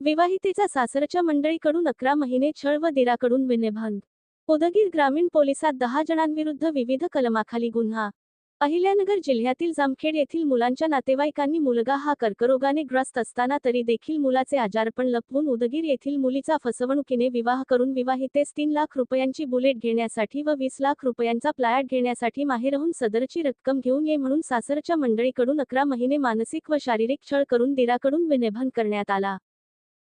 विवाहितेचा सासरच्या मंडळीकडून 11 महिने छळ व दिराकडून विनयभंग. उदगीर ग्रामीण पोलिसात 10 जणांविरुद्ध विविध कलमाखाली गुन्हा. अहिल्यानगर जिल्ह्यातील जामखेड येथील मुलांच्या नातेवाईकांनी मुलगा हा कर्करोगाने ग्रस्त असताना तरी देखील मुलाचे आजारपण लपवून उदगीर येथील मुलीचा फसवणुकीने विवाह करून विवाहितेस 3 लाख रुपयांची बुलेट घेण्यासाठी व 20 लाख रुपयांचा प्लॅट घेण्यासाठी माहेरहून सदरची रक्कम घेऊन ये म्हणून सासरच्या मंडळीकडून 11 महिने मानसिक व शारीरिक छळ करून दिराकडून विनयभंग करण्यात आला.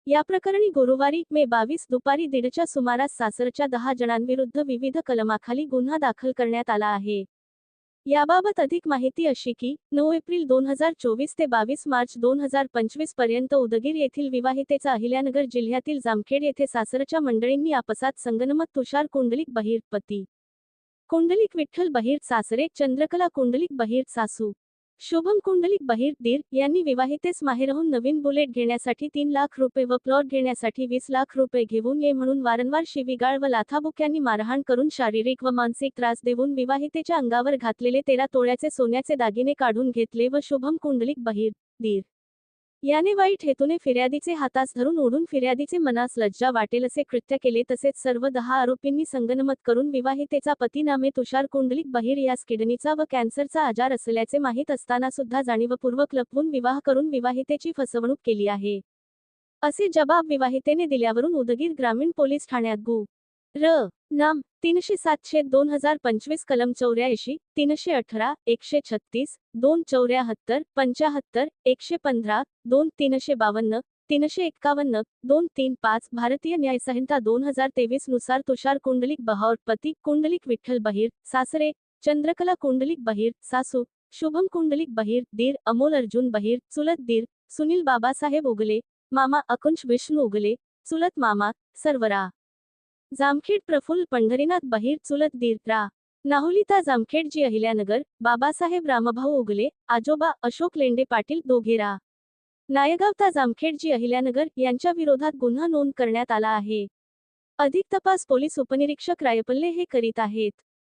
या प्रकरणी गुरुवारी मे 22 दुपारी 1:30च्या सुमारास सासरच्या 10 जणांविरुद्ध विविध कलमाखाली गुन्हा दाखल करण्यात आला आहे. याबाबत अधिक माहिती अशी की 9 एप्रिल 2024 ते 22 मार्च 2025 पर्यंत उदगीर येथील विवाहितेचा अहिल्यानगर जिल्ह्यातील जामखेड येथे सासरच्या मंडळींनी आपसात संगनमत तुषार कुंडलिक बहिर पती, कुंडलिक विठ्ठल बहिर सासरे, चंद्रकला कुंडलिक बहिर सासू, शुभम कुंडलिक बहिर दीर यांनी विवाहितेस माहेरहून नवीन बुलेट घेण्यासाठी 3 लाख रुपये व प्लॉट घेण्यासाठी 20 लाख रुपये घेऊन ये म्हणून वारंवार शिवीगाळ व लाथाबुक्यांनी मारहाण करून शारीरिक व मानसिक त्रास देऊन विवाहितेच्या अंगावर घातलेले 13 तोळ्याचे सोन्याचे दागिने काढून घेतले व शुभम कुंडलिक बहिर दीर याने वाईट हेतूने फिर्यादीचे हातास धरून ओढून फिर्यादीचे मनास लज्जा वाटेल असे कृत्य केले. तसेच सर्व 10 आरोपींनी संगनमत करून विवाहितेचा पती नामे तुषार कुंडलिक बहिर यास किडनीचा व कॅन्सरचा आजार असल्याचे माहीत असताना सुद्धा जाणीवपूर्वक लपवून विवाह करून विवाहितेची फसवणूक केली आहे, असे जबाब विवाहितेने दिल्यावरून उदगीर ग्रामीण पोलीस ठाण्यात गु. र. नाम 307/2025 कलम 84, 318, 136, 274, 75, 115, 2 352, 351, 235 भारतीय न्याय संहिता 2023 नुसार तुषार कुंडलिक बहौर पती, कुंडलिक विठ्ठल बहिर सासरे, चंद्रकला कुंडलिक बहिर सासू, शुभम कुंडलिक बहिर दीर, अमोल अर्जुन बहिर चुलत दीर, सुनील बाबासाहेब उगले मामा, अकुंश विष्णू उगले चुलत मामा, सर्वरा जामखेड, प्रफुल्ल पंढरीनाथ बहिर चुलत दीर, रा. नाहुलिता जामखेडजी अहिल्यानगर, बाबासाहेब रामभाऊ उगले आजोबा, अशोक लेंडे पाटील दोघे रा. नायगावता जामखेडजी अहिल्यानगर यांच्या विरोधात गुन्हा नोंद करण्यात आला आहे. अधिक तपास पोलीस उपनिरीक्षक रायपल्ले हे करीत आहेत.